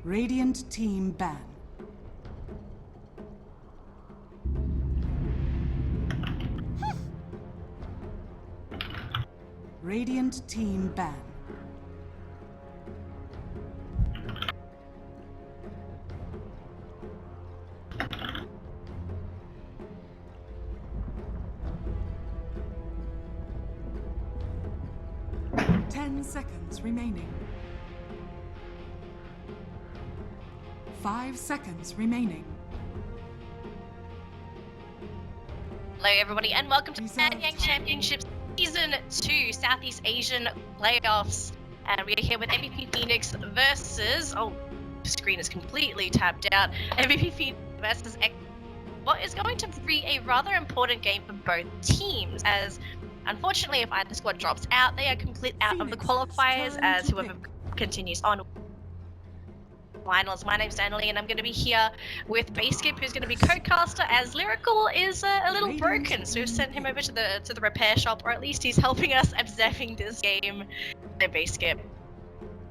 Radiant team ban. Radiant team ban. Seconds remaining. 5 seconds remaining. Hello everybody and welcome to NanYang Championship Season 2 Southeast Asian Playoffs. And we are here with MVP Phoenix versus... Oh, the screen is completely tabbed out. MVP Phoenix versus what is going to be a rather important game for both teams, as unfortunately if either squad drops out, they are completely out of the qualifiers, as whoever continues on finals. My name's Annalie and I'm going to be here with Baseskip, who's going to be co-caster, as Lyrical is a little broken, so we've sent him over to the repair shop, or at least he's helping us observing this game. So Baseskip.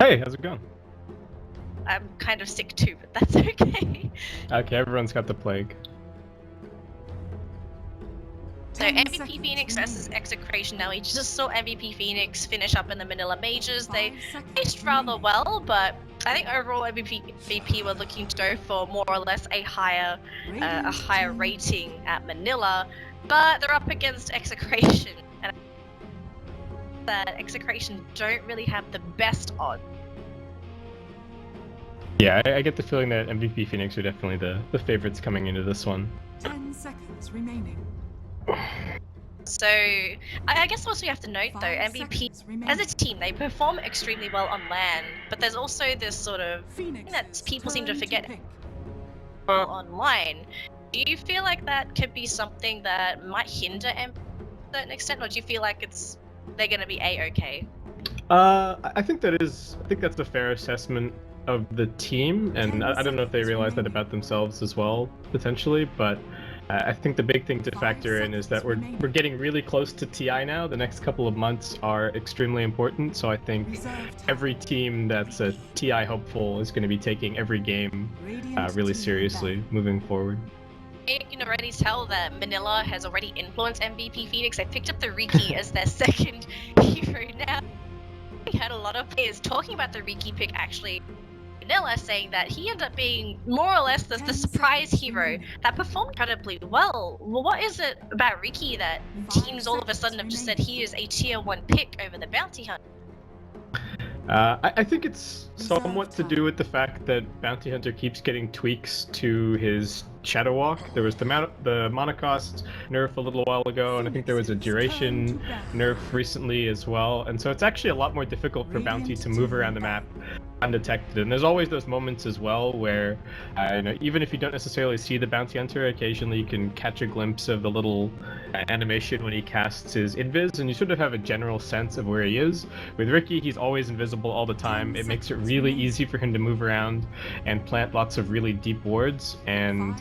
Hey, how's it going? I'm kind of sick too, but that's okay. Okay, everyone's got the plague. So MVP Phoenix versus Execration. Now we just saw MVP Phoenix finish up in the Manila Majors. They faced rather well, but I think overall MVP were looking to go for more or less a higher rating at Manila, but they're up against Execration, and that Execration don't really have the best odds. Yeah, I get the feeling that MVP Phoenix are definitely the favorites coming into this one. 10 seconds remaining. So, I guess also you have to note though, MVP as a team, they perform extremely well on LAN, but there's also this sort of thing that people seem to forget online. Do you feel like that could be something that might hinder MVP to a certain extent, or do you feel like they're going to be A-okay? I think that's a fair assessment of the team, and I don't know if they realize that about themselves as well, potentially, but I think the big thing to factor in is that we're getting really close to TI now. The next couple of months are extremely important, so I think every team that's a TI hopeful is going to be taking every game really seriously moving forward. You can already tell that Manila has already influenced MVP Phoenix. They picked up the Riki as their second hero now. We had a lot of players talking about the Riki pick actually. Manila saying that he ended up being more or less the surprise hero that performed incredibly well. Well, what is it about Riki that teams all of a sudden have just said he is a tier 1 pick over the Bounty Hunter? I think it's somewhat to do with the fact that Bounty Hunter keeps getting tweaks to his Shadow Walk. There was the mana cost nerf a little while ago, and I think there was a duration nerf recently as well. And so it's actually a lot more difficult for Bounty to move around the map undetected. And there's always those moments as well where, even if you don't necessarily see the Bounty Hunter, occasionally you can catch a glimpse of the little animation when he casts his invis, and you sort of have a general sense of where he is. With Riki, he's always invisible all the time. It makes it really easy for him to move around and plant lots of really deep wards, and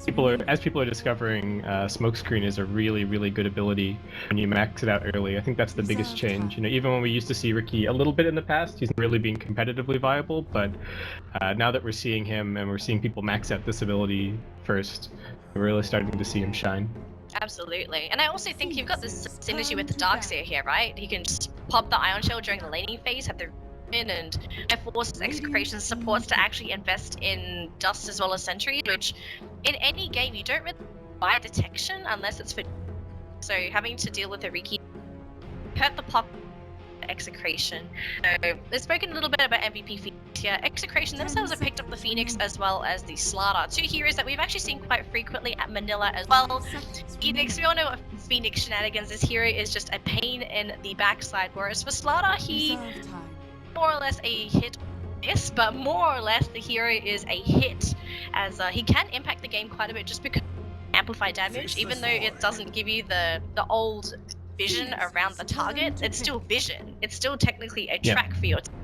people are discovering Smokescreen is a really, really good ability when you max it out early. I think that's the biggest change. Even when we used to see Riki a little bit in the past, he's really being competitively viable, but now that we're seeing him and we're seeing people max out this ability first, we're really starting to see him shine. Absolutely. And I also think you've got this synergy with the Darkseer here, right? You can just pop the Ion Shell during the laning phase, have the in, and it forces Execration supports to actually invest in Dust as well as Sentry, which in any game you don't really buy detection unless it's for, so having to deal with a Riki hurt the pop Execration. So we've spoken a little bit about MVP Phoenix here. Execration themselves have picked up the Phoenix as well as the Slardar, two heroes that we've actually seen quite frequently at Manila as well. Phoenix, we all know what Phoenix shenanigans. This hero is just a pain in the backside, whereas for Slardar, he more or less a hit miss, but more or less the hero is a hit, as he can impact the game quite a bit just because amplify damage, even though it doesn't give you the old vision around the target. It's still vision. It's still technically a track for your team.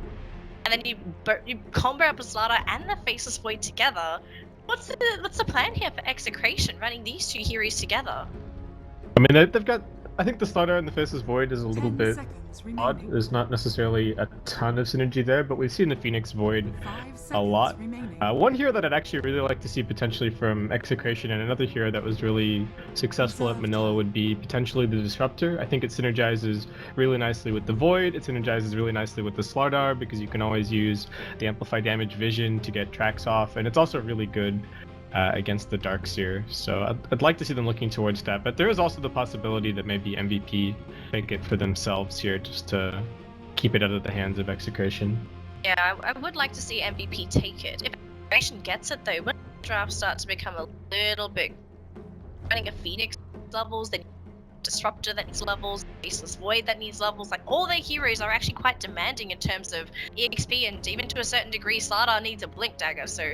And then you combo up with Slardar and the Faceless Void together. What's the plan here for Execration running these two heroes together? I mean, they've got I think the Slardar in the Faceless Void is a little 10 bit seconds odd. remaining. There's not necessarily a ton of synergy there, but we've seen the Phoenix Void 5 seconds a lot. remaining. One hero that I'd actually really like to see potentially from Execration, and another hero that was really successful at Manila, would be potentially the Disruptor. I think it synergizes really nicely with the Void. It synergizes really nicely with the Slardar because you can always use the Amplify Damage Vision to get tracks off, and it's also really good against the Darkseer. So I'd like to see them looking towards that, but there is also the possibility that maybe MVP take it for themselves here just to keep it out of the hands of Execration. Yeah, I would like to see MVP take it. If Execration gets it though, when drafts start to become a little bit running a Phoenix levels, then Disruptor that needs levels, Faceless Void that needs levels, like all their heroes are actually quite demanding in terms of EXP, and even to a certain degree Slardar needs a Blink Dagger, so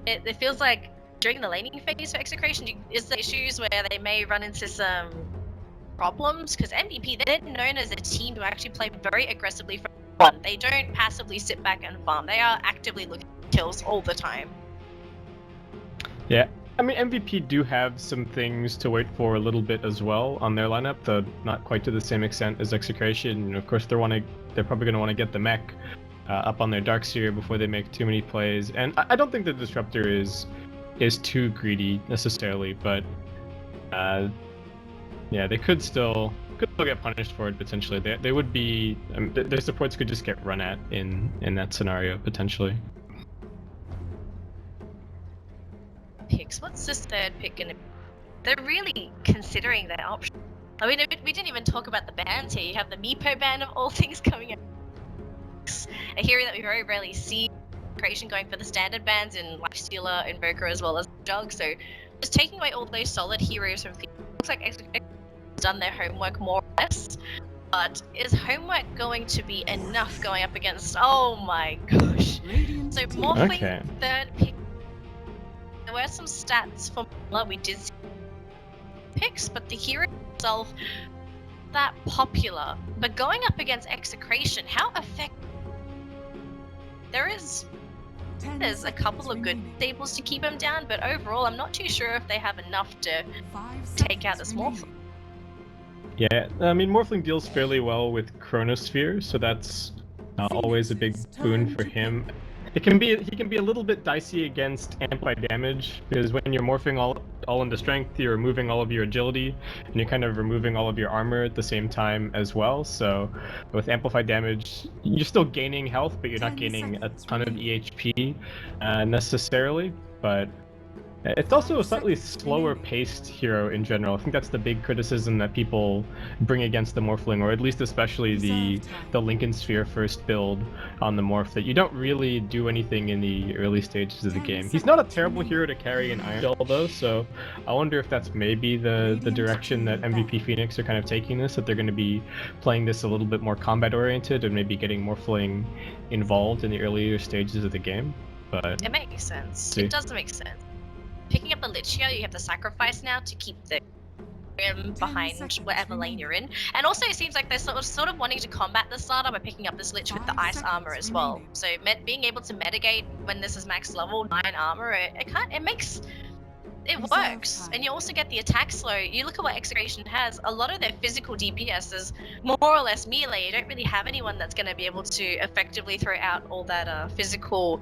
it feels like during the laning phase for Execration, is there issues where they may run into some problems? Because MVP, they're known as a team who actually play very aggressively from one. They don't passively sit back and farm. They are actively looking for kills all the time. Yeah, I mean, MVP do have some things to wait for a little bit as well on their lineup, though not quite to the same extent as Execration. And of course, they're probably going to want to get the mech up on their Darkseer before they make too many plays. And I don't think the Disruptor is too greedy necessarily, but yeah, they could still get punished for it potentially. They would be their supports could just get run at in that scenario potentially. Picks. What's this third pick gonna be? They're really considering their option. I mean, we didn't even talk about the bands here. You have the Meepo band of all things coming out. A hero that we very rarely see. Creation going for the standard bands in Lifestealer, Invoker, as well as Jug. So just taking away all those solid heroes from Phoenix. Looks like Execration has done their homework more or less. But is homework going to be enough going up against? Oh my gosh! So Morphling third pick. There were some stats for Manila. We did see picks, but the hero itself that popular. But going up against Execration, how effective? There's a couple of good staples to keep him down, but overall, I'm not too sure if they have enough to take out this Morphling. Yeah, I mean, Morphling deals fairly well with Chronosphere, so that's always a big boon for him. He can be a little bit dicey against Amplify Damage, because when you're morphing all into strength, you're removing all of your agility, and you're kind of removing all of your armor at the same time as well. So with Amplify Damage, you're still gaining health, but you're not gaining a ton of EHP necessarily. But it's also a slightly slower paced hero in general. I think that's the big criticism that people bring against the Morphling, or at least especially the Lincoln Sphere first build on the Morph, that you don't really do anything in the early stages of the game. He's not a terrible hero to carry in Iron Shell though, so I wonder if that's maybe the direction that MVP Phoenix are kind of taking this, that they're going to be playing this a little bit more combat oriented and maybe getting Morphling involved in the earlier stages of the game. But it makes sense. It does make sense. Picking up the Lich here, you have the sacrifice now to keep the behind whatever lane you're in. And also it seems like they're sort of wanting to combat the Slardar by picking up this Lich with the ice armor as well. So being able to mitigate when this is max level 9 armor, it works. And you also get the attack slow. You look at what Execration has, a lot of their physical DPS is more or less melee. You don't really have anyone that's going to be able to effectively throw out all that physical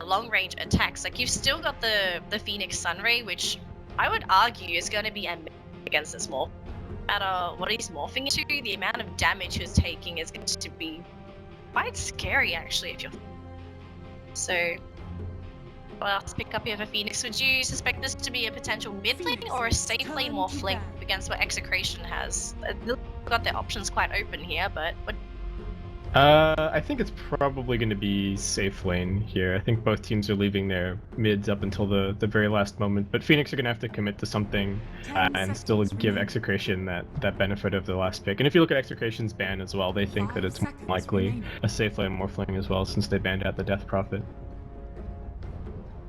long range attacks. Like, you've still got the Phoenix Sunray, which I would argue is going to be against this morph. No matter what he's morphing into, the amount of damage he's taking is going to be quite scary actually. If you're so, what else to pick up here for Phoenix? Would you suspect this to be a potential mid lane or a safe lane morphling against what Execration has? They've got their options quite open here, but what? I think it's probably going to be safe lane here. I think both teams are leaving their mids up until the very last moment, but Phoenix are going to have to commit to something and still give Execration that benefit of the last pick. And if you look at Execration's ban as well, they think that it's likely a safe lane morphling as well, since they banned out the Death Prophet.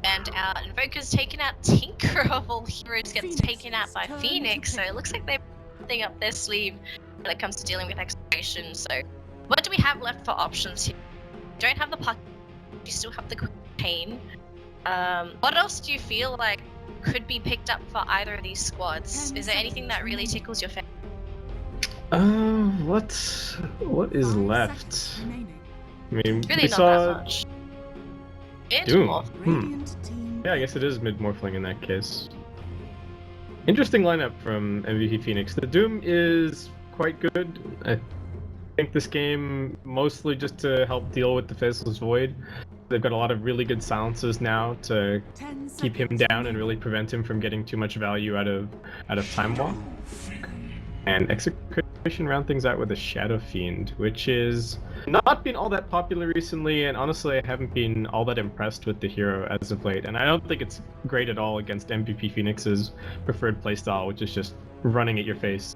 And our Invoker's taken out. Tinker of all heroes gets taken out by Phoenix, so it looks like they're putting up their sleeve when it comes to dealing with Execration. So what do we have left for options here? You don't have the puck, you still have the Pain. What else do you feel like could be picked up for either of these squads? Is there anything that really tickles your fancy? What is 5 left? seconds remaining. I mean, Really we not saw that much. Doom. Radiant team. Yeah, I guess it is mid Morphling in that case. Interesting lineup from MVP Phoenix. The Doom is quite good. I think this game mostly just to help deal with the Faceless Void. They've got a lot of really good silences now to 10 keep him seconds down and remaining. really prevent him from getting too much value out of Time Walk. And Execration round things out with a Shadow Fiend, which is not been all that popular recently, and honestly I haven't been all that impressed with the hero as of late, and I don't think it's great at all against MVP Phoenix's preferred playstyle, which is just running at your face.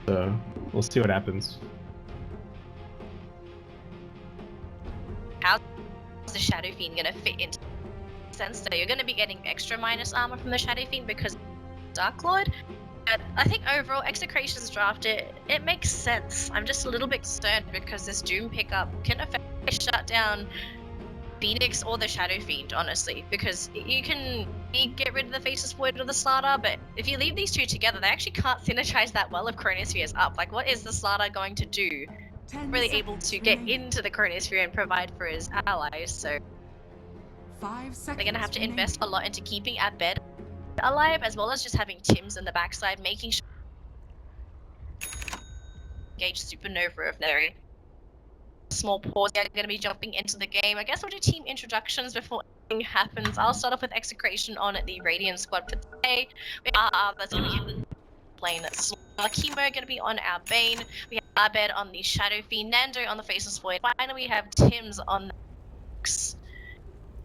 So we'll see what happens. How's the Shadow Fiend gonna fit into sense? So you're gonna be getting extra minus armor from the Shadow Fiend because Dark Lord. But I think overall, Execration's draft, it makes sense. I'm just a little bit concerned because this Doom pickup can effectively shut down Phoenix or the Shadow Fiend, honestly. Because you can get rid of the Faceless Void or the Slaughter, but if you leave these two together, they actually can't synergize that well if Chronosphere's up. Like, what is the Slaughter going to do? 10 Really able seconds to get remaining. into the Chronosphere and provide for his allies, so 5 seconds they're gonna have to remaining. invest a lot into keeping Abed alive, as well as just having Tim's in the backside, making sure engage Supernova if necessary. Small pause, they're gonna be jumping into the game. I guess we'll do team introductions before anything happens. I'll start off with Execration on the Radiant squad for today. We are that's gonna be playing Chemo gonna be on our Bane. We have Abed on the Shadow Fiend, Nando on the Faceless Void. Finally we have Tim's on the X.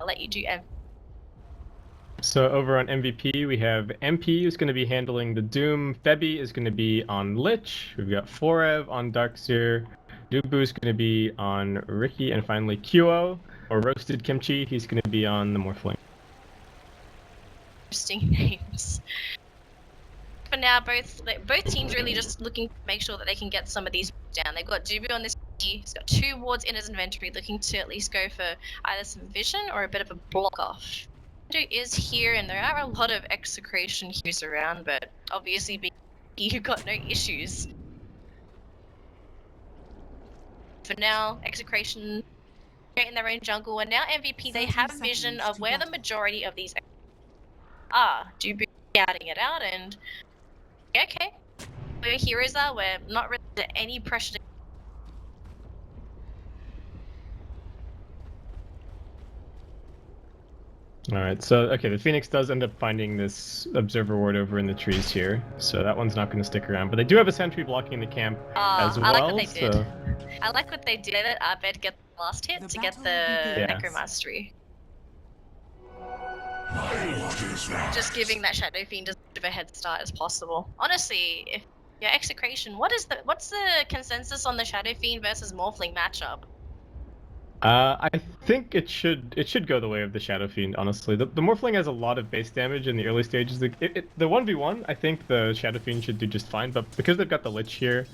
I'll let you do So over on MVP, we have MP who's going to be handling the Doom. Febby is going to be on Lich. We've got Forev on Darkseer. Dubu is going to be on Ricky. And finally Qo, or Roasted Kimchi, he's going to be on the Morphling. interesting names. For now, both teams really just looking to make sure that they can get some of these down. They've got Dubu on this. He's got 2 wards in his inventory, looking to at least go for either some vision or a bit of a block off. Is here, and there are a lot of Execration heroes around, but obviously being you've got no issues. For now, Execration in their own jungle, and now MVP they 30 have vision seconds of to where the battle. majority of these are. Dubu scouting it out, and yeah, okay, where heroes are, we're not really under any pressure to Alright, so, okay, the Phoenix does end up finding this Observer Ward over in the trees here, so that one's not going to stick around. But they do have a sentry blocking the camp as well. I like what they did. So... I like what they did. Let Abed get the last hit The to get the battle begins. Necromastery. Just giving that Shadow Fiend as much of a head start as possible. Honestly, if your Execration, what's the consensus on the Shadow Fiend versus Morphling matchup? I think it should go the way of the Shadow Fiend, honestly. The Morphling has a lot of base damage in the early stages. The 1v1, I think the Shadow Fiend should do just fine, but because they've got the Lich here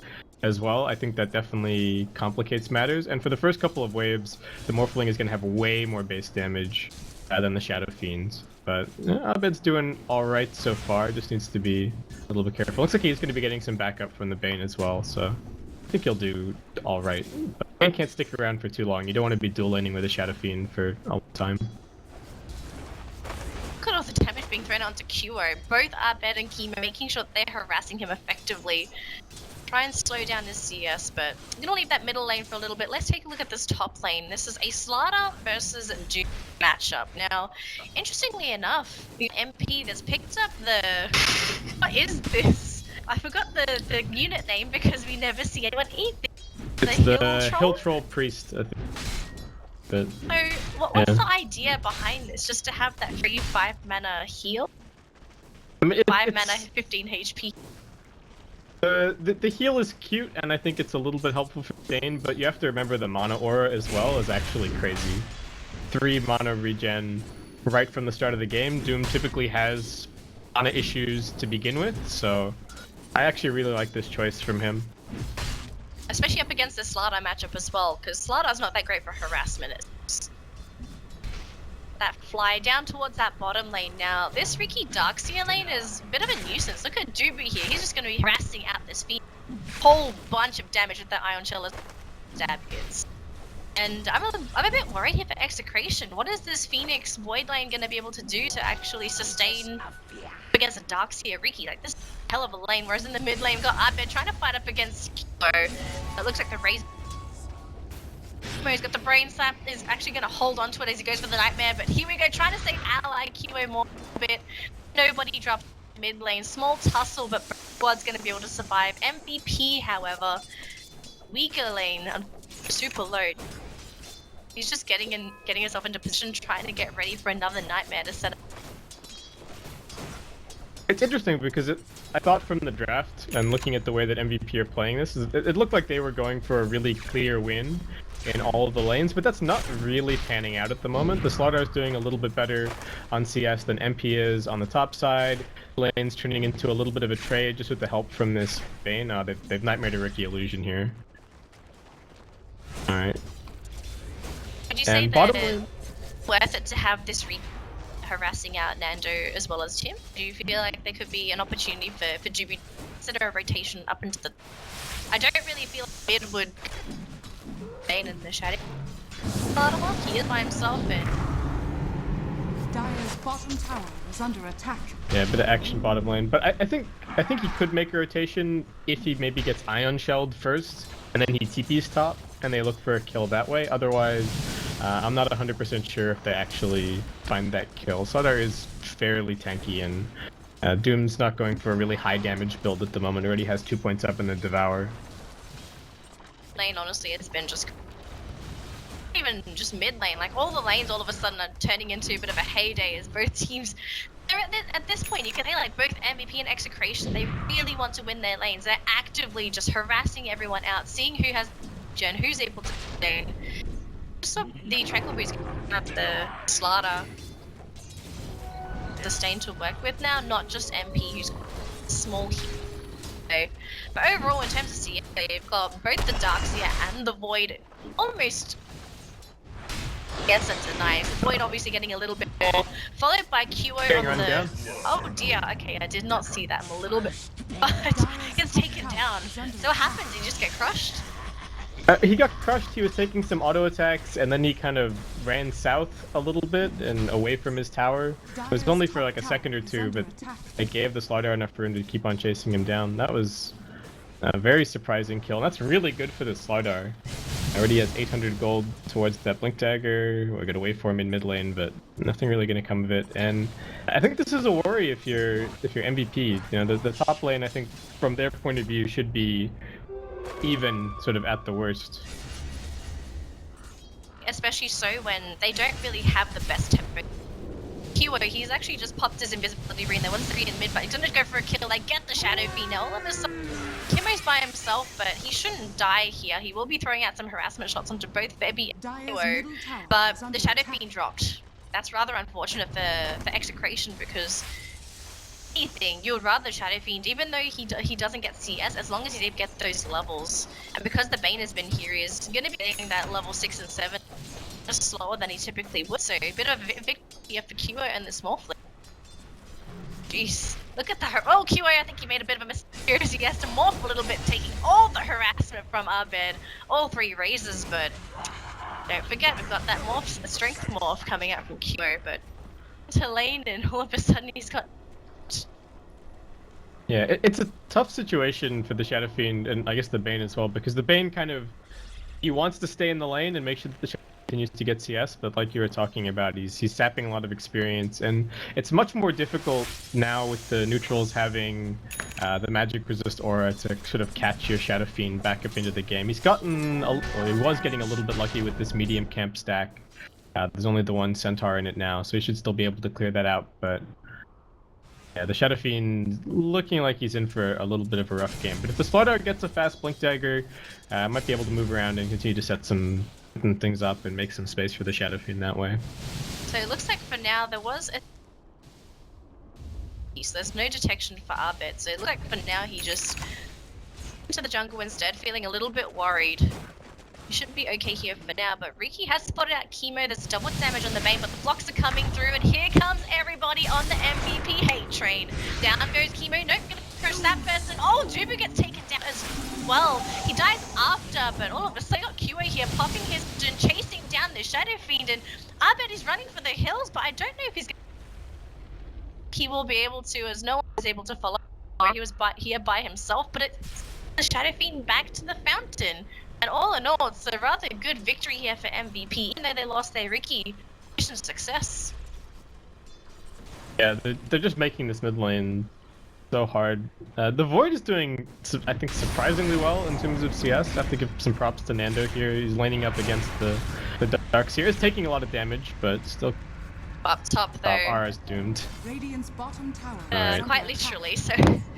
as well, I think that definitely complicates matters. And for the first couple of waves, the Morphling is going to have way more base damage than the Shadow Fiends. But Abed's doing alright so far, just needs to be a little bit careful. Looks like he's going to be getting some backup from the Bane as well, so I think he'll do alright. But Bane can't stick around for too long. You don't want to be dual laning with a Shadow Fiend for all the time. Look at all the damage being thrown onto Qo. Both Abed and Chemo making sure that they're harassing him effectively. Try and slow down his CS, but I'm gonna leave that middle lane for a little bit. Let's take a look at this top lane. This is a Slaughter versus Doom matchup. Now, interestingly enough, the MP that's picked up the... What is this? I forgot the unit name because we never see anyone eat this. It's the Hill Troll Priest, I think. But, so, what's the idea behind this? Just to have that free 5 mana heal? I mean, 5 mana, 15 HP. The heal is cute, and I think it's a little bit helpful for Dane, but you have to remember the mana aura as well is actually crazy. 3 mana regen right from the start of the game. Doom typically has mana issues to begin with, so I actually really like this choice from him. Especially up against the Slaughter matchup as well, because Slaughter's not that great for harassment. It's that fly down towards that bottom lane. Now, this Ricky Darkseer lane is a bit of a nuisance. Look at Dubu here. He's just going to be harassing out this field. whole bunch of damage with that Ion Shell as stab hits. And I'm a bit worried here for Execration. What is this Phoenix Void Lane going to be able to do to actually sustain against a Darkseer Riki? Like, this is a hell of a lane, whereas in the mid lane, we've got Arbed trying to fight up against Kimo. It looks like the Razor. Kimo's got the Brain Slap, is actually going to hold on to it as he goes for the Nightmare, but here we go, trying to save ally Kimo more a bit. Nobody drops mid lane. Small tussle, but Blood's going to be able to survive. MVP, however, weaker lane, super low. He's just getting himself into position, trying to get ready for another Nightmare to set up. It's interesting because I thought from the draft and looking at the way that MVP are playing this, it looked like they were going for a really clear win in all of the lanes, but that's not really panning out at the moment. The Slaughter is doing a little bit better on CS than MP is on the top side. Lane's turning into a little bit of a trade just with the help from this Bane. They've Nightmared a Riki Illusion here. Alright. Would you say that it's worth it to have this harassing out Nando as well as Tim? Do you feel like there could be an opportunity for Juby to consider a rotation up into the... I don't really feel like it would Bane in the shadow. He is by himself and... Dire's bottom tower is under attack. Yeah, a bit of action bottom lane, but I think he could make a rotation if he maybe gets Ion Shelled first, and then he TP's top, and they look for a kill that way. Otherwise, I'm not 100% sure if they actually find that kill. Slardar is fairly tanky, and Doom's not going for a really high damage build at the moment. Already has 2 points up in the Devour. Lane, honestly, it's been just... even just mid lane, like all the lanes all of a sudden are turning into a bit of a heyday as both teams... They're at this point, you can say like both MVP and Execration, they really want to win their lanes. They're actively just harassing everyone out, seeing who has gen, who's able to gain. Just so the Tranquil Boost have the Slaughter sustain to work with now, not just MP who's small here. But overall, in terms of CS, they've got both the Darkseer and the Void almost... Yes, that's nice. Void obviously getting a little bit more, followed by QO on the... Down. Oh dear, okay, I did not see that. I'm a little bit... But gets taken down. So what happens? Did he just get crushed? He got crushed, he was taking some auto attacks, and then he kind of ran south a little bit and away from his tower. It was only for like a second or two, but it gave the Slaughter enough room to keep on chasing him down. That was a very surprising kill, and that's really good for the Slaughter. Already has 800 gold towards that Blink Dagger. We're gonna wait for him in mid lane, but nothing really gonna come of it. And I think this is a worry if you're MVP. You know, the top lane, I think, from their point of view, should be even sort of at the worst. Especially so when they don't really have the best tempo. Kyo, he's actually just popped his invisibility ring. There was 3 in mid, but he's gonna go for a kill. Like, get the Shadow Fiend. All of a sudden, Kimo's by himself, but he shouldn't die here. He will be throwing out some harassment shots onto both Febby and Kyo, but the Shadow Fiend dropped. That's rather unfortunate for Execration because anything, you would rather Shadow Fiend, even though he doesn't get CS, as long as he's able to get those levels. And because the Bane has been here, he's going to be getting that level 6 and 7 just slower than he typically would. So a bit of a victory for Kyo and the small flip. Jeez, look at that. Oh, Kyo, I think he made a bit of a mistake. He has to morph a little bit, taking all the harassment from Arbed, all 3 raises, but don't forget, we've got that morph, a strength morph coming out from Kyo, but to lane, and all of a sudden he's got... Yeah, it's a tough situation for the Shadow Fiend, and I guess the Bane as well, because the Bane kind of... He wants to stay in the lane and make sure that the Shadow continues to get CS, but like you were talking about, he's sapping a lot of experience, and it's much more difficult now with the neutrals having the magic resist aura to sort of catch your Shadow Fiend back up into the game. He's gotten, or he was getting a little bit lucky with this medium camp stack. There's only the 1 Centaur in it now, so he should still be able to clear that out, but yeah, the Shadow Fiend looking like he's in for a little bit of a rough game. But if the Slaughter gets a fast Blink Dagger, might be able to move around and continue to set some things up and make some space for the Shadow Fiend that way. So it looks like for now there was a... So there's no detection for Arbed, so it looks like for now he just into the jungle instead, feeling a little bit worried. He should be okay here for now, but Riki has spotted out Chemo. There's double damage on the Bane, but the blocks are coming through, and here comes everybody on the MVP hate train. Down goes Chemo. Nope, gonna crush that person. Oh, Jubu gets taken down as well. He dies after, but all of a sudden got QA here popping his and chasing down the Shadow Fiend, and I bet he's running for the hills, but I don't know if he will be able to, as no one is able to follow. He was here by himself, but it's the Shadow Fiend back to the fountain. And all in all, it's a rather good victory here for MVP, even though they lost their Riki. Mission success. Yeah, they're just making this mid lane so hard. The Void is doing, I think, surprisingly well in terms of CS. I have to give some props to Nando here. He's laning up against the Darkseer. He's taking a lot of damage, but still up top though. R is doomed. Radiant's bottom tower. Quite literally. So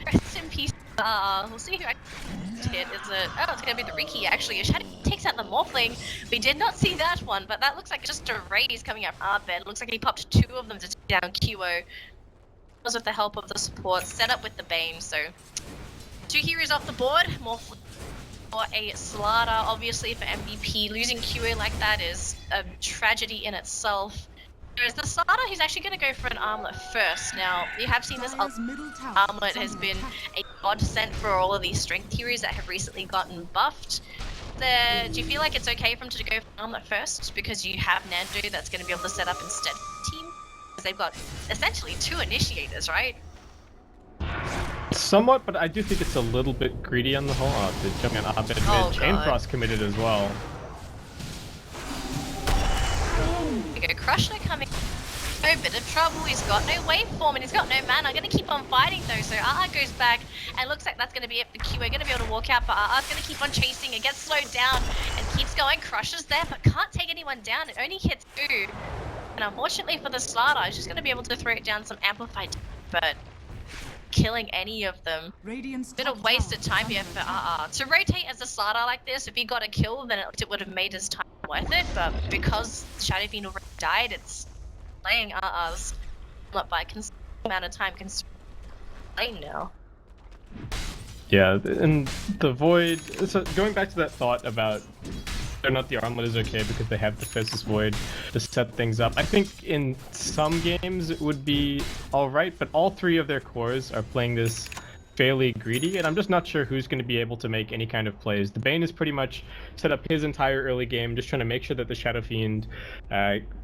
rest in peace. We'll see who I hit. Is it? Oh, it's gonna be the Riki actually. Shadow takes out the Morphling. We did not see that one, but that looks like just a raise coming out from our bed. Looks like he popped 2 of them to take down QO. Was with the help of the support, set up with the Bane. So 2 heroes off the board. Morphling for a slaughter. Obviously for MVP, losing QO like that is a tragedy in itself. Whereas the starter, he's actually going to go for an armlet first. Now, you have seen this armlet has been a godsend for all of these strength heroes that have recently gotten buffed. Do you feel like it's okay for him to go for an armlet first? Because you have Nando that's going to be able to set up instead of the team? Because they've got essentially 2 initiators, right? Somewhat, but I do think it's a little bit greedy on the whole. Oh, they're jumping on Abed mid. Chain Frost committed as well. Crusher coming. A bit of trouble. He's got no waveform and he's got no mana. Going to keep on fighting though. So RR goes back and looks like that's going to be it for QA. Going to be able to walk out, but RR's going to keep on chasing. It gets slowed down and keeps going. Crusher's there, but can't take anyone down. It only hits 2. And unfortunately for the Slaughter, he's just going to be able to throw it down some amplified, but killing any of them. Bit of wasted time here for RR. To rotate as a Slaughter like this, if he got a kill, then it would have made his time worth it, but because Shadow Fiend already died, it's playing RR's not by amount of time playing now. Yeah, and the Void, so going back to that thought about whether or not the armlet is okay because they have the Physis Void to set things up. I think in some games it would be alright, but all 3 of their cores are playing this fairly greedy, and I'm just not sure who's going to be able to make any kind of plays. The Bane is pretty much set up his entire early game, just trying to make sure that the Shadow Fiend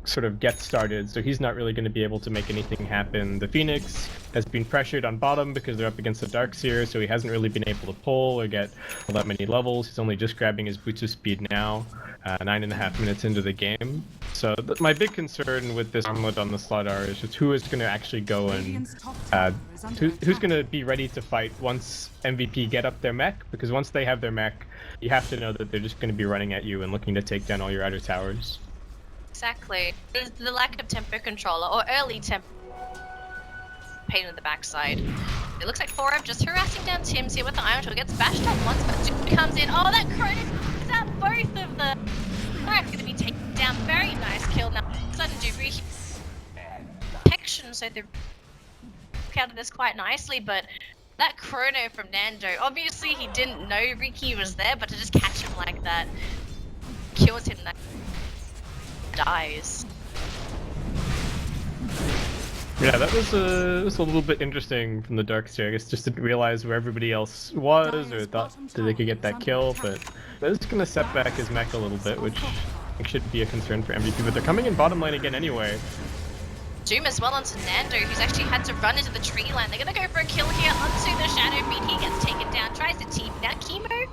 sort of gets started, so he's not really going to be able to make anything happen. The Phoenix has been pressured on bottom because they're up against the Darkseer, so he hasn't really been able to pull or get all that many levels. He's only just grabbing his boots of speed now, 9.5 minutes into the game. So my big concern with this armlet on the Slaughter is just who is going to actually go and who's going to be ready to fight once MVP get up their mech, because once they have their mech, you have to know that they're just going to be running at you and looking to take down all your outer towers. Exactly. There's the lack of tempo controller, or early tempo. Pain in the backside. It looks like 4F just harassing down Tim's here with the Iron Tool. Gets bashed up once, but Duke comes in. Oh, that Chrono is out both of them. That's going to be taken down. Very nice kill now. Sudden Dubry protection, so they countered this quite nicely, but that Chrono from Nando, obviously he didn't know Riki was there, but to just catch him like that kills him, that dies. Yeah, that was a little bit interesting from the Darkseer. I guess just didn't realize where everybody else was, or thought that they could get that kill, but that is going to set back his mech a little bit, which I think should be a concern for MVP, but they're coming in bottom lane again anyway. Doom as well onto Nando, who's actually had to run into the tree line. They're going to go for a kill here onto the Shadow Fiend. He gets taken down, tries to TP. Now Chemo,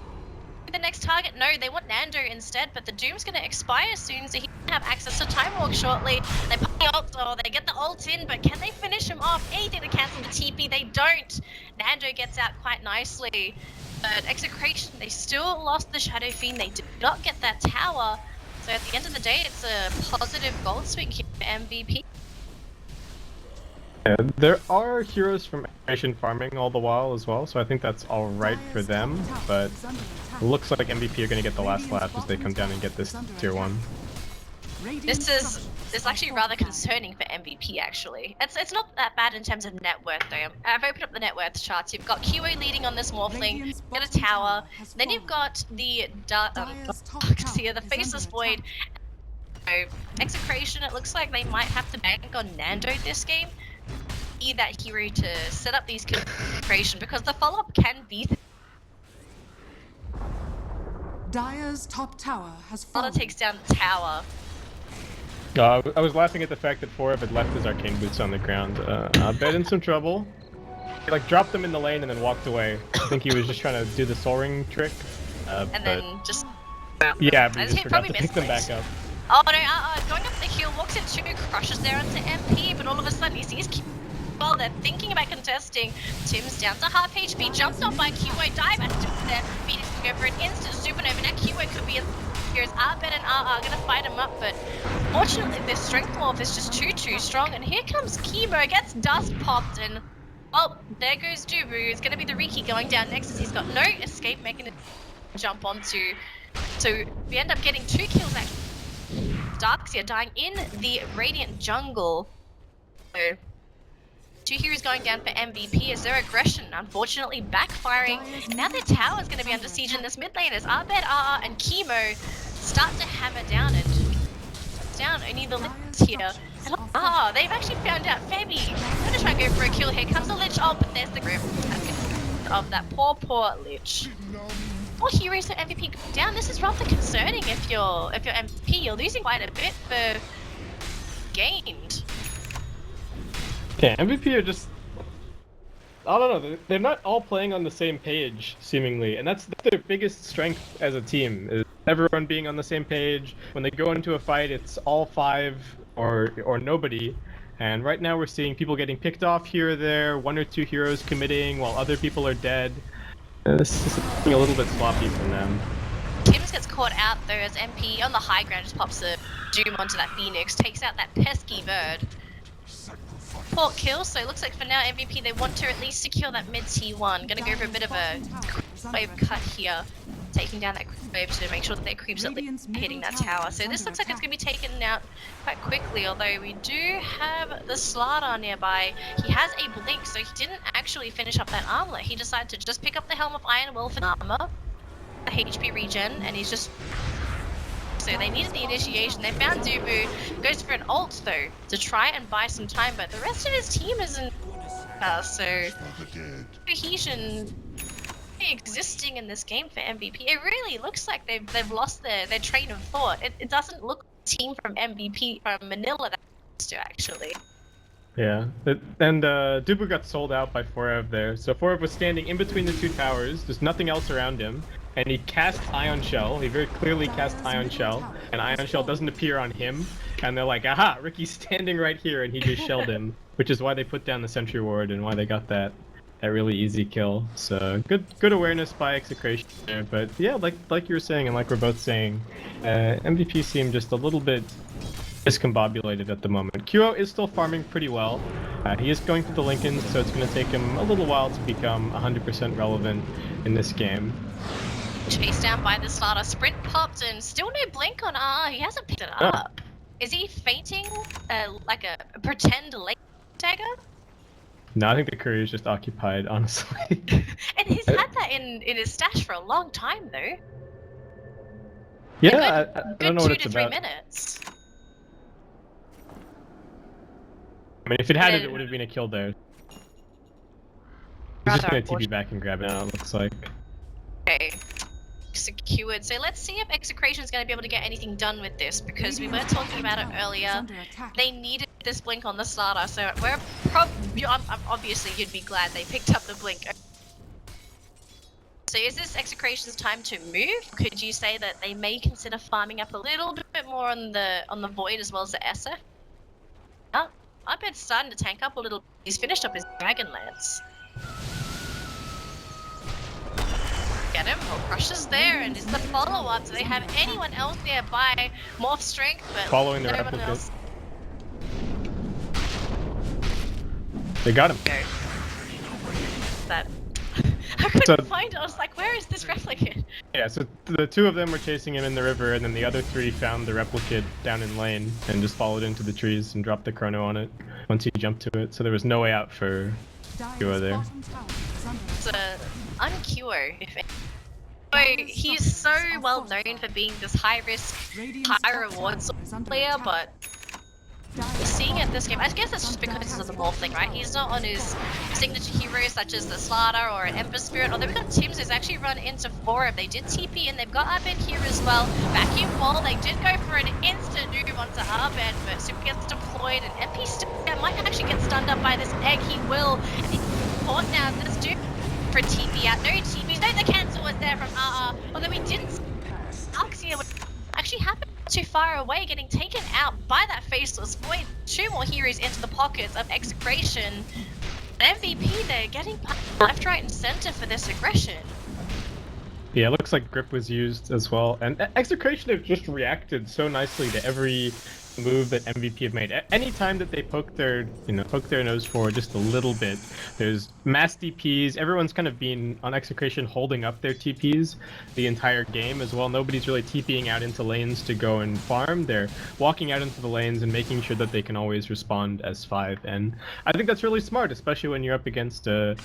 the next target. No, they want Nando instead, but the Doom's going to expire soon, so he can have access to Time Walk shortly. They pop the ult, or they get the ult in, but can they finish him off? Anything to cancel the TP, they don't. Nando gets out quite nicely, but Execration, they still lost the Shadow Fiend. They did not get that tower, so at the end of the day, it's a positive gold swing here for MVP. Yeah, there are heroes from Execration farming all the while as well, so I think that's alright for them, but it looks like MVP are going to get the last lap as they come down and get this tier 1. This is actually rather concerning for MVP, actually. It's not that bad in terms of net worth, though. I've opened up the net worth charts. You've got QA leading on this Morphling, got a tower, then you've got the the Faceless Void. So, Execration, it looks like they might have to bank on Nando this game. Be that hero to set up these Execration, because the follow-up can be Dire's top tower has Dota fallen. takes down the tower. I was laughing at the fact that Forev had left his arcane boots on the ground. I bet in some trouble. He like dropped them in the lane and then walked away. I think he was just trying to do the soul ring trick. And then just... Yeah, but he I just forgot to probably pick them missed back up. Oh no, going up the hill, walks into crushes there onto MP, but all of a sudden he sees well, they're thinking about contesting. Tim's down to half HP, jumped off by QO, dive at there, beating over an instant supernova. Now QO could be a... Here's Arbet and RR gonna fight him up, but fortunately their strength morph is just too strong, and here comes Chemo, gets dust popped, and well, there goes Dubu. It's gonna be the Riki going down next as he's got no escape mechanism to jump onto. So we end up getting 2 kills actually. Darkseer dying in the Radiant jungle. So 2 heroes going down for MVP as their aggression unfortunately backfiring. Now their tower is going to be under siege in this mid lane as Arbet, RR and Chemo start to hammer down and down only the Lich here. And they've actually found out Femi. I'm going to try and go for a kill here. Comes the Lich, oh, but there's the grip of that poor Lich. 4 heroes for MVP down. This is rather concerning if you're MVP. You're losing quite a bit for gained. Yeah, MVP are just... I don't know, they're not all playing on the same page, seemingly, and that's their biggest strength as a team, is everyone being on the same page. When they go into a fight, it's all 5 or nobody, and right now we're seeing people getting picked off here or there, 1 or 2 heroes committing while other people are dead. This is a little bit sloppy from them. Tim's gets caught out though as MP on the high ground just pops a Doom onto that Phoenix, takes out that pesky bird. Poor kill, so it looks like for now MVP they want to at least secure that mid T1. Gonna go for a bit of a wave cut here, taking down that wave to make sure that their creeps are hitting that tower. So this looks like it's gonna be taken out quite quickly, although we do have the Slardar nearby. He has a blink, so he didn't actually finish up that armlet. He decided to just pick up the Helm of Iron Wolf and armor, the HP regen, and he's just... So they needed the initiation. They found Dubu, goes for an ult though to try and buy some time, but the rest of his team isn't. So cohesion existing in this game for MVP. It really looks like they've lost their train of thought. It doesn't look like a team from MVP from Manila that used to actually. Yeah, and Dubu got sold out by Forev there. So Forev was standing in between the 2 towers. There's nothing else around him. And he cast Ion Shell. He very clearly cast Ion Shell. And Ion Shell doesn't appear on him. And they're like, aha, Ricky's standing right here. And he just shelled him. Which is why they put down the Sentry Ward and why they got that really easy kill. So good awareness by Execration there. But yeah, like you were saying and like we're both saying, MVP seemed just a little bit discombobulated at the moment. QO is still farming pretty well. He is going for the Lincoln, so it's going to take him a little while to become 100% relevant in this game. Chased down by the starter, sprint popped and still no blink on R. He hasn't picked it up. Is he fainting like a pretend late dagger? No, I think the courier is just occupied, honestly. And he's had that in his stash for a long time though. Yeah, I don't know what it's about. 2 to 3 minutes. I mean, if it had it would have been a kill there. He's just gonna TP back and grab it now, it looks like. Okay. Secured. So let's see if Execration is going to be able to get anything done with this, because we were talking about it earlier. They needed this blink on the starter, so we're obviously you'd be glad they picked up the blink. So is this Execration's time to move? Could you say that they may consider farming up a little bit more on the Void as well as the SF? I bet it's starting to tank up a little. He's finished up his Dragon Lance. Get him, or Crusher's there, and is the follow-up. Do they have anyone else nearby? Morph strength, but following the no one replicate. else. They got him. Go. That I couldn't find it. I was like, where is this replicate? Yeah, so the 2 of them were chasing him in the river, and then the other 3 found the replicate down in lane and just followed into the trees and dropped the chrono on it once he jumped to it. So there was no way out for Kua there. It's unCure, if any. So he's so well known for being this high risk, high reward sort of player, but we'll see seeing it this game, I guess it's just because of the morphling, right? He's not on his signature heroes such as the Slaughter or an Ember Spirit, although we've got teams who's actually run into 4 of. They did TP and they've got Abed here as well. Vacuum Wall, they did go for an instant move onto Abed, but Super gets deployed and MP still might actually get stunned up by this egg. He will. And he's caught now. This dude for TP out. No TPs. No, the cancel was there from although we didn't see Alxia would actually happen too far away, getting taken out by that Faceless Void. 2 more heroes into the pockets of Execration. MVP there, getting left, right, and center for this aggression. Yeah, it looks like Grip was used as well, and Execration have just reacted so nicely to every move that MVP have made. Any time that they poke their nose forward just a little bit, there's mass DPs. Everyone's kind of been on Execration holding up their TPs the entire game as well. Nobody's really TPing out into lanes to go and farm. They're walking out into the lanes and making sure that they can always respond as 5. And I think that's really smart, especially when you're up against a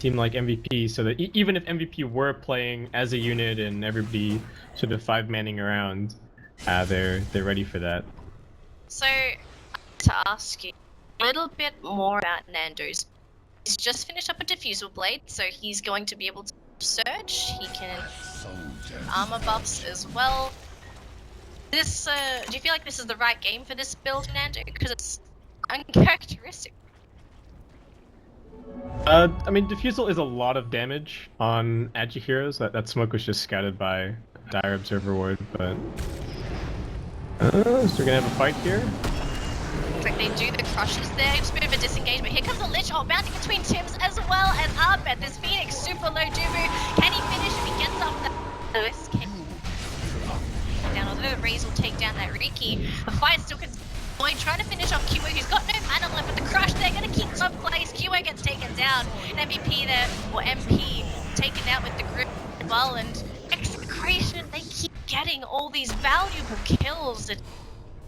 team like MVP, so that even if MVP were playing as a unit and everybody sort of 5-manning around, they're ready for that. So, to ask you a little bit more about Nando's. He's just finished up a Diffusal Blade, so he's going to be able to search. He can armor buffs as well. This, do you feel like this is the right game for this build, Nando? Because it's uncharacteristic. I mean, Diffusal is a lot of damage on Agi heroes. That smoke was just scouted by Dire Observer Ward, but so we're gonna have a fight here. Looks like they do the crushes there. Just a bit of a disengagement. Here comes the Lich. Oh, bounding between Tims as well as Arbet. This Phoenix super low Dubu. Can he finish if he gets up the list? Down, although the Raze will take down that Riki. The fight still continues. Boy, trying to finish off QA, who's got no mana left, but the crush, they're going to keep some place. QA gets taken down. And MVP there, or MP, taken out with the grip as well. And Execration, they keep getting all these valuable kills. And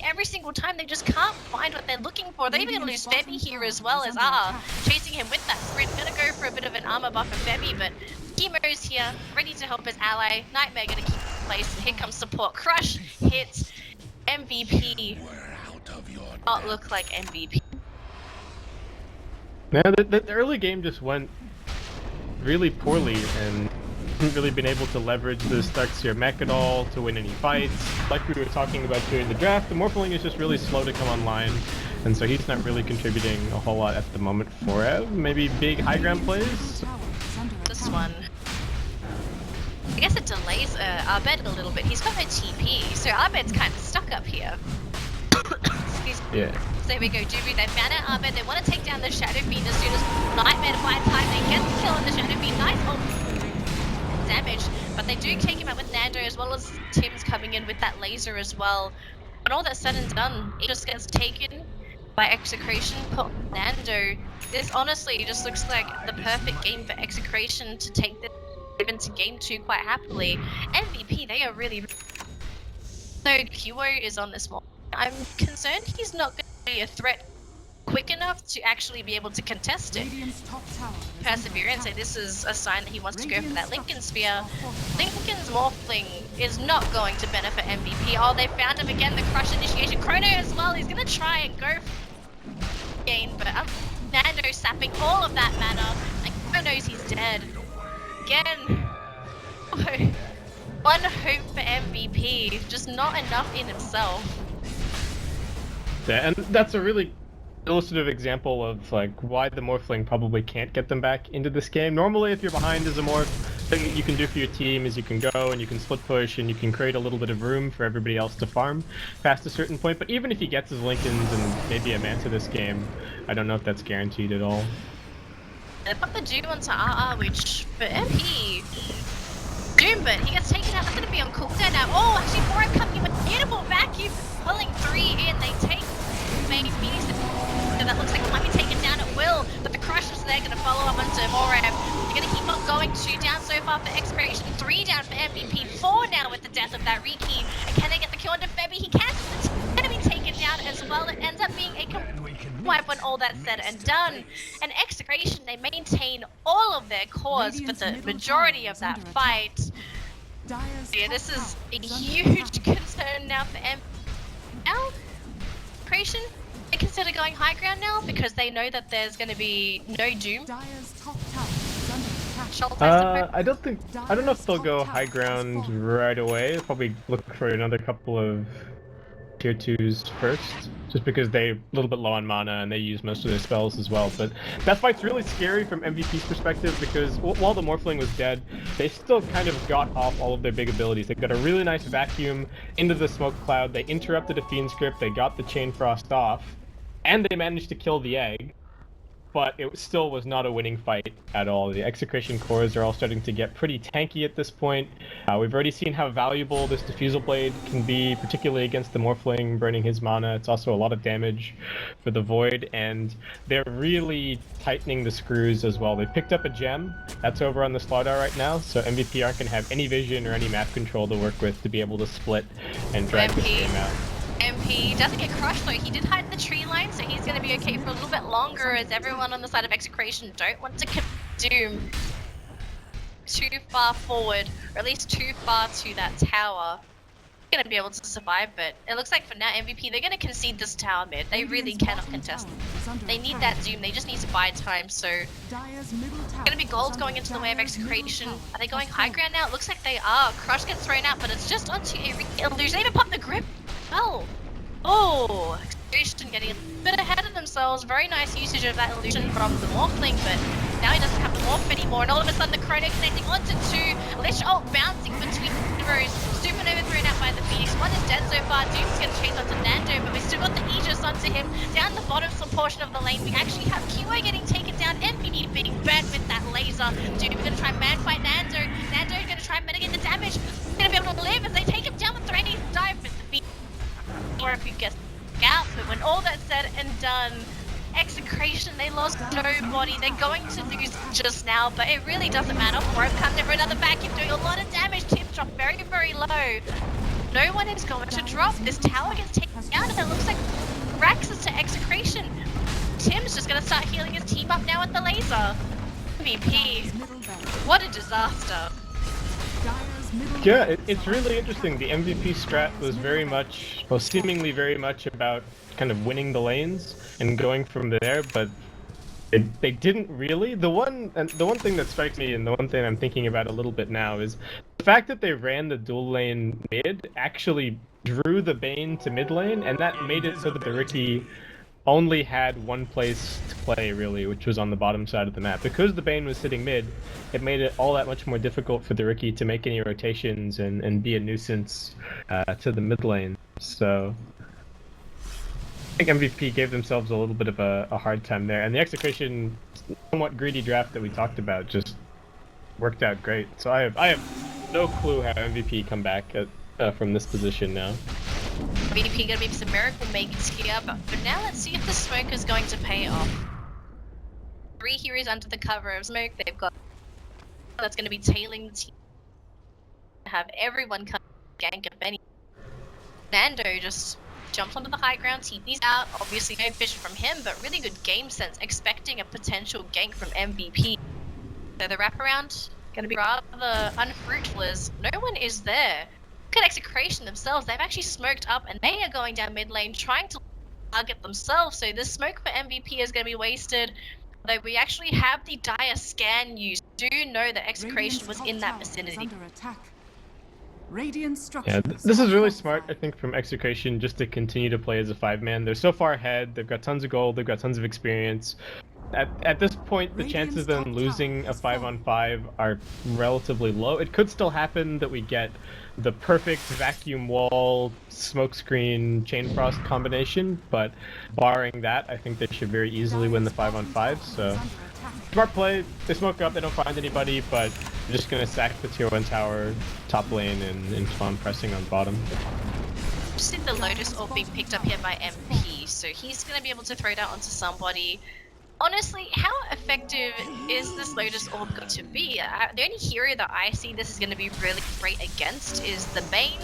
every single time, they just can't find what they're looking for. They're even going to lose Febby here as well as chasing him with that sprint. Going to go for a bit of an armor buff for Febby, but Chemo's here, ready to help his ally. Nightmare going to keep in place. Here comes support. Crush hits MVP. Not look like MVP. Yeah, the early game just went really poorly and haven't really been able to leverage the Starkseer mech at all to win any fights. Like we were talking about during the draft, the Morphling is just really slow to come online, and so he's not really contributing a whole lot at the moment for Ev. Maybe big high ground plays? This one. I guess it delays Arbed a little bit. He's got no TP, so Arbed's kind of stuck up here. Yeah. So there we go, Dubu, they found out Arbed, they want to take down the Shadow Fiend as soon as Nightmare by the time they get the kill on the Shadow Fiend. Nice damage, but they do take him out with Nando as well as Tim's coming in with that laser as well. When all that's said and done, it just gets taken by Execration, put Nando. This honestly just looks like the perfect game for Execration to take this into game 2 quite happily. MVP, they are really... So QO is on this one. I'm concerned he's not going to be a threat quick enough to actually be able to contest it. Perseverance, so this is a sign that he wants to go for that Lincoln Sphere. Lincoln's Morphling is not going to benefit MVP. Oh, they found him again, the Crush Initiation. Chrono as well, he's going to try and go for gain, but Nando sapping all of that mana. And Chrono knows he's dead. Again. One hope for MVP, just not enough in himself. Yeah, and that's a really illustrative example of like why the Morphling probably can't get them back into this game. Normally, if you're behind as a Morph, thing that you can do for your team is you can go and you can split push and you can create a little bit of room for everybody else to farm past a certain point. But even if he gets his Lincolns and maybe a Manta this game, I don't know if that's guaranteed at all. They put the Doom onto RR, which for MP, Doom, but he gets taken out. That's going to be on cooldown now. Oh, actually, Moram coming with beautiful vacuum, pulling 3 in. They take maybe Phoenix. So that looks like it might be taken down at will, but the Crushers there going to follow up onto Moram. They're going to keep on going. 2 down so far for Execration, 3 down for MVP, 4 now with the death of that Riki. And can they get the kill onto Febby? He can. It's going to be taken down as well. It ends up being a wipe when all that's said and done. And Execration, they maintain all of their cores for the majority of that fight. Yeah, this is a huge concern now for MVP. Now, Execration, they consider going high ground now because they know that there's going to be no Doom. Dire's top tower is under attack. Schultz, I suppose. I don't know if they'll go high ground right away. They'll probably look for another couple of tier 2s first, just because they're a little bit low on mana and they use most of their spells as well. But that fight's really scary from MVP's perspective because while the Morphling was dead, they still kind of got off all of their big abilities. They got a really nice vacuum into the smoke cloud, they interrupted a Fiend Script, they got the Chain Frost off, and they managed to kill the egg. But it still was not a winning fight at all. The Execration cores are all starting to get pretty tanky at this point. We've already seen how valuable this Diffusal Blade can be, particularly against the Morphling, burning his mana. It's also a lot of damage for the Void, and they're really tightening the screws as well. They picked up a gem that's over on the Slardar right now, so MVP aren't going to have any vision or any map control to work with to be able to split and drag this game out. MP doesn't get crushed though. He did hide in the tree line, so he's going to be okay for a little bit longer as everyone on the side of Execration don't want to commit Doom too far forward, or at least too far to that tower. Going to be able to survive, but it looks like for now MVP, they're going to concede this tower mid. They really cannot contest. They need that Doom, they just need to buy time, so going to be gold going into the way of Execration. Are they going high ground now? It looks like they are. Crush gets thrown out, but it's just onto a illusion. They even pop the grip. Oh, Execration getting a bit ahead of themselves. Very nice usage of that illusion from the Morphling, but now he doesn't have the Morph anymore, and all of a sudden the Chrono connecting onto two. Lich ult bouncing between rows. Supernova thrown out by the Phoenix. One is dead so far. Doom's gonna chase onto Nando, but we still got the Aegis onto him. Down the bottom portion of the lane, we actually have QA getting taken down. MVP being burnt with that laser. Doom gonna try and man fight Nando. Nando's gonna try and mitigate the damage. He's gonna be able to live as they take him down with 3 dive with the Phoenix. Or if you guess out, but when all that's said and done, Execration, they lost nobody. They're going to lose just now, but it really doesn't matter. Warp comes in for another vacuum, doing a lot of damage. Tim's dropped very, very low. No one is going to drop. This tower gets taken down, and it looks like Rax is to Execration. Tim's just going to start healing his team up now with the laser. MVP, what a disaster. Yeah, it's really interesting. The MVP strat was very much, well, seemingly very much about kind of winning the lanes and going from there, but they didn't really. The one thing that strikes me, and the one thing I'm thinking about a little bit now, is the fact that they ran the dual lane mid actually drew the Bane to mid lane, and that made it so that the Riki only had one place to play, really, which was on the bottom side of the map. Because the Bane was sitting mid, it made it all that much more difficult for the Riki to make any rotations and be a nuisance to the mid lane. So I think MVP gave themselves a little bit of a hard time there, and the Execration somewhat greedy draft that we talked about just worked out great. So I have no clue how MVP come back from this position now. MVP gonna be some miracle makers here, but for now let's see if the smoke is going to pay off. 3 heroes under the cover of smoke. They've got that's gonna be tailing the team. Have everyone come gank if any. Nando just jumps onto the high ground, TP's out. Obviously no vision from him, but really good game sense, expecting a potential gank from MVP. So the wraparound gonna be rather unfruitful as no one is there. Look at Execration themselves, they've actually smoked up and they are going down mid lane trying to target themselves, so this smoke for MVP is going to be wasted. Though we actually have the dire scan used, do know that Execration was in that vicinity. Yeah, this is really smart, I think, from Execration just to continue to play as a 5-man. They're so far ahead, they've got tons of gold, they've got tons of experience. At this point, the chances of them losing a 5-on-5 are relatively low. It could still happen that we get the perfect vacuum wall, smokescreen, chain frost combination, but barring that, I think they should very easily win the 5-on-5. So smart play. They smoke up, they don't find anybody, but they're just gonna sack the tier 1 tower top lane and spawn pressing on bottom. Just see the Lotus Orb being picked up here by MP, so he's gonna be able to throw that onto somebody. Honestly, how effective is this Lotus Orb going to be? The only hero that I see this is going to be really great against is the Bane,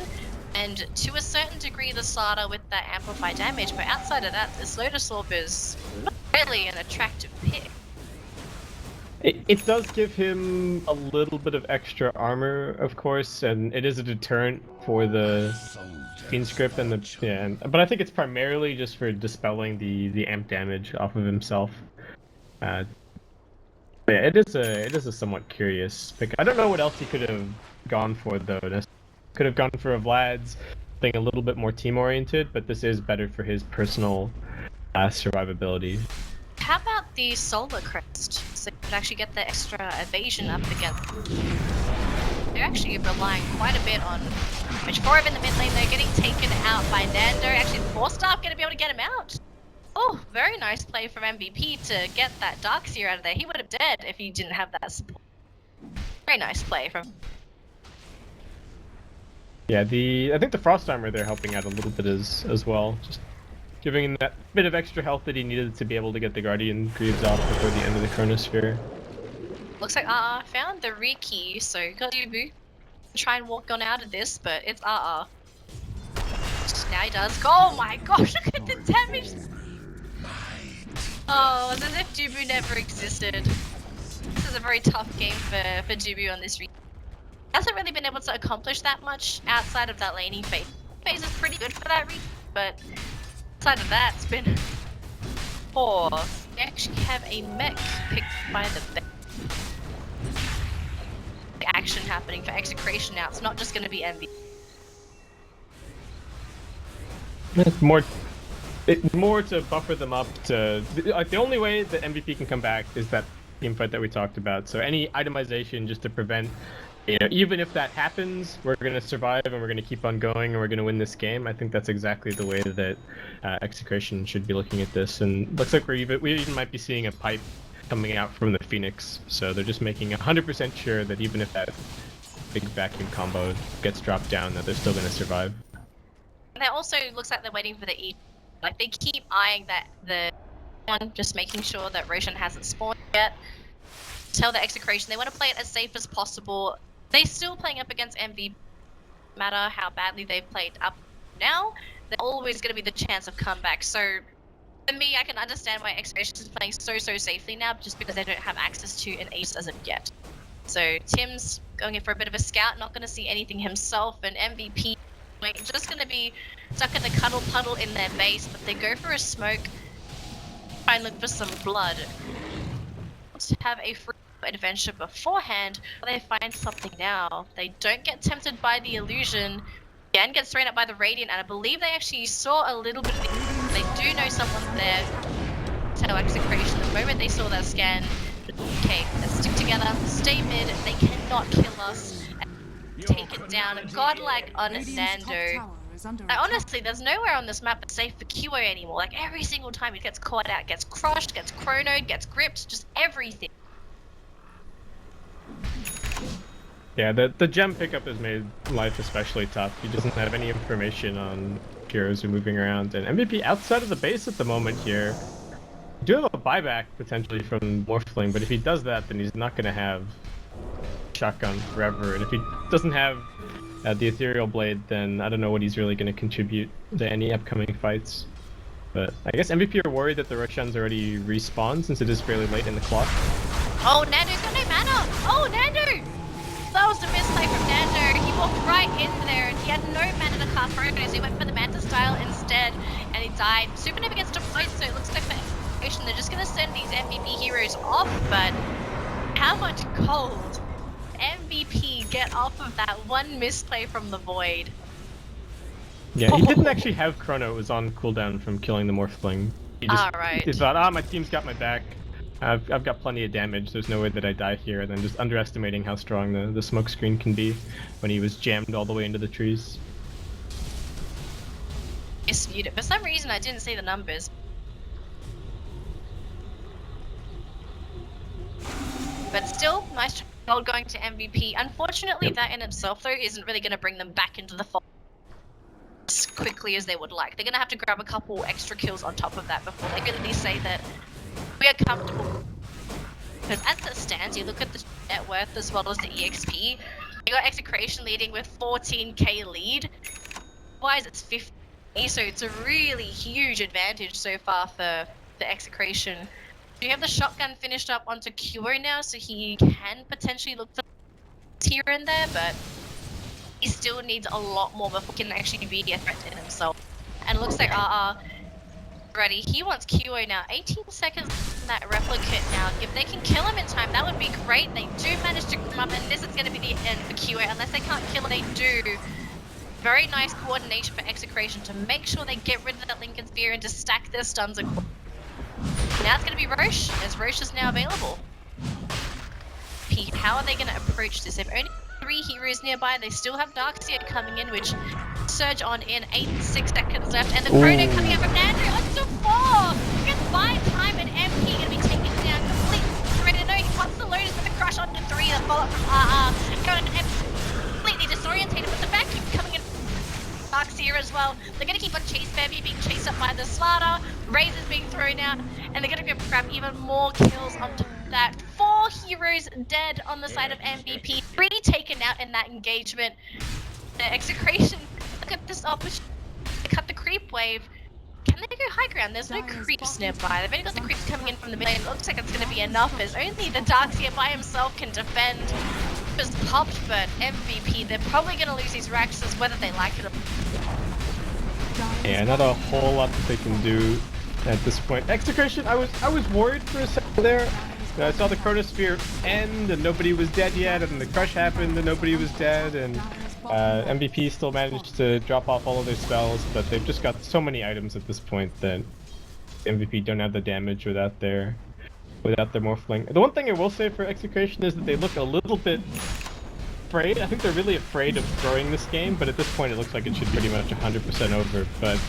and to a certain degree the Slardar with that amplified damage, but outside of that, this Lotus Orb is not really an attractive pick. It does give him a little bit of extra armor, of course, and it is a deterrent for the Fiend script and but I think it's primarily just for dispelling the amp damage off of himself. Yeah, it is a somewhat curious pick. I don't know what else he could have gone for though. Could have gone for a Vlad's thing a little bit more team oriented, but this is better for his personal survivability. How about the Solar Crest? So you could actually get the extra evasion up again. They're actually relying quite a bit on Which 4 in the mid lane. They're getting taken out by Nando. Actually, the 4-star gonna be able to get him out. Oh, very nice play from MVP to get that Darkseer out of there. He would have dead if he didn't have that support. Very nice play from... Yeah, I think the Frost Armor they're helping out a little bit as well. Just giving him that bit of extra health that he needed to be able to get the Guardian Greaves off before the end of the Chronosphere. Looks like found the Riki, so got Dubu. Try and walk on out of this, but it's Now he does. Oh my gosh, look at the damage! Oh, it's as if Dubu never existed. This is a very tough game for Dubu on this region. Hasn't really been able to accomplish that much outside of that laning phase. Phase is pretty good for that region, but outside of that, it's been poor. We actually have a mech picked by the action happening for Execration now. It's not just going to be MVP. It's more to buffer them up to... Like, the only way that MVP can come back is that team fight that we talked about. So any itemization just to prevent, you know, even if that happens, we're going to survive and we're going to keep on going and we're going to win this game. I think that's exactly the way that Execration should be looking at this. And looks like we even might be seeing a pipe coming out from the Phoenix. So they're just making 100% sure that even if that big vacuum combo gets dropped down, that they're still going to survive. And it also looks like they're waiting for the E. Like, they keep eyeing the one, just making sure that Roshan hasn't spawned yet. Tell the Execration they want to play it as safe as possible. They're still playing up against MVP. No matter how badly they've played up now, there's always going to be the chance of comeback. So, for me, I can understand why Execration is playing so safely now, just because they don't have access to an ace as of yet. So, Tim's going in for a bit of a scout, not going to see anything himself, and MVP just going to be stuck in the cuddle puddle in their base, but they go for a smoke, try and look for some blood. To have a free adventure beforehand, but they find something now. They don't get tempted by the illusion. Again, gets thrown up by the Radiant, and I believe they actually saw a little bit of it. They do know someone's there. Tell Execration the moment they saw that scan. Okay, let's stick together, stay mid, they cannot kill us. Take it down. Godlike on Nando. Like, honestly, there's nowhere on this map that's safe for QO anymore. Like, every single time he gets caught out, gets crushed, gets chronoed, gets gripped, just everything. Yeah, the gem pickup has made life especially tough. He doesn't have any information on heroes who are moving around, and MVP outside of the base at the moment here. We do have a buyback potentially from Morphling, but if he does that, then he's not going to have shotgun forever, and if he doesn't have the Ethereal Blade, then I don't know what he's really going to contribute to any upcoming fights. But I guess MVP are worried that the Roshan's already respawned since it is fairly late in the clock. Oh, Nando's got no mana! Oh, Nando! That was the misplay from Nando. He walked right in there and he had no mana to cast Chrono, so he went for the Manta style instead, and he died. Supernova gets deployed, so it looks like for Execration they're just going to send these MVP heroes off, but how much gold? MVP get off of that one misplay from the Void. Yeah, he didn't actually have Chrono. It was on cooldown from killing the Morphling. He just he thought, my team's got my back. I've got plenty of damage. There's no way that I die here. And then just underestimating how strong the smoke screen can be when he was jammed all the way into the trees. Disputed. For some reason, I didn't see the numbers. But still, nice gold going to MVP. Unfortunately, that in itself, though, isn't really going to bring them back into the fold as quickly as they would like. They're going to have to grab a couple extra kills on top of that before they really say that we are comfortable. Because as it stands, you look at the net worth as well as the EXP. You got Execration leading with 14k lead. Otherwise, it's 50, so it's a really huge advantage so far for the Execration. Do you have the shotgun finished up onto Kyo now, so he can potentially look for here and there, but he still needs a lot more before he can actually be a threat to himself. And it looks like ready. He wants Kyo now. 18 seconds in that replicate now. If they can kill him in time, that would be great. They do manage to come up, and this is going to be the end for Kyo. Unless they can't kill him, they do. Very nice coordination for Execration to make sure they get rid of that Lincoln Sphere and to stack their stuns. Now it's going to be Roche, as Roche is now available. Pete, how are they going to approach this? They've only 3 heroes nearby. They still have Darkseer coming in, which surge on in 6 seconds left. And the Chrono coming up from Andrew onto 4! Gets by time, and MP going to be taken down completely. Ready to know he wants the Lotus with the crush onto 3. The follow-up from going completely disorientated with the vacuum coming in. Darkseer as well. They're going to keep on chase Baby being chased up by the Slaughter. Razors being thrown out, and they're going to grab even more kills on top of that. 4 heroes dead on the side of MVP. 3 taken out in that engagement. The Execration, look at this opportunity to cut the creep wave. Can they go high ground? There's no creeps nearby. They've only got the creeps coming in from the mid lane. It looks like it's going to be enough, as only the Darkseer by himself can defend. Just popped, but MVP, they're probably going to lose these Raxes whether they like it or not. Yeah, not a whole lot that they can do at this point. Execration, I was worried for a second there. I saw the Chronosphere end and nobody was dead yet, and the crush happened and nobody was dead, and MVP still managed to drop off all of their spells, but they've just got so many items at this point that MVP don't have the damage without their Morphling. The one thing I will say for Execration is that they look a little bit afraid. I think they're really afraid of throwing this game, but at this point it looks like it should be pretty much 100% over. But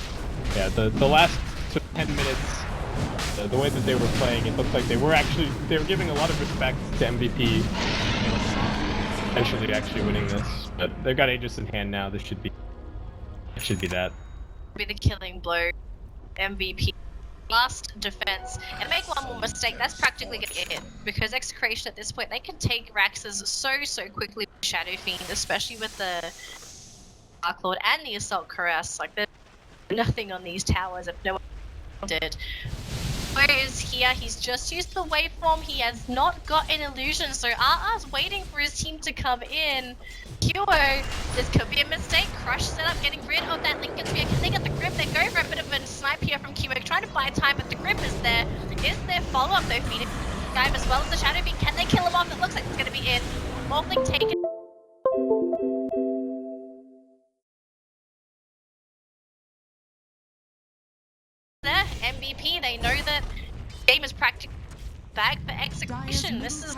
yeah, the last 10 minutes, the way that they were playing, it looked like they were giving a lot of respect to MVP, eventually actually winning this. But they've got Aegis in hand now. It should be that. Be the killing blow. MVP. Last defense, and make one more mistake, that's practically gonna get it. Because Execration at this point, they can take Raxes so quickly with Shadow Fiend, especially with the Dark Lord and the Assault Caress. Like, there's nothing on these towers if no one did. Whereas here, he's just used the waveform, he has not got an illusion, so RR's waiting for his team to come in. Kyo, this could be a mistake. Crush set up, getting rid of that Lincoln Sphere. Can they get the grip? They go for a bit of a snipe here from Kyo, trying to buy time, but the grip is there. Is there follow-up though, feeding time as well as the Shadow Fiend? Can they kill him off? It looks like it's going to be it. Morphling taken. There, MVP, they know that the game is practically back for Execration. This is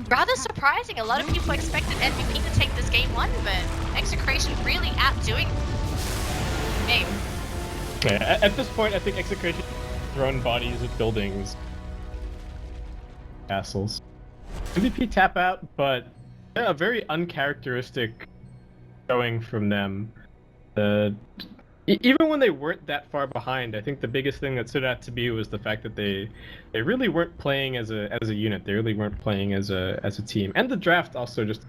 rather surprising. A lot of people expected MVP to take this game 1, but Execration really outdoing the game. Yeah, at this point, I think Execration thrown bodies at buildings, castles. MVP tap out, but yeah, a very uncharacteristic showing from them. Even when they weren't that far behind, I think the biggest thing that stood out to me was the fact that they really weren't playing as a unit. They really weren't playing as a team. And the draft also just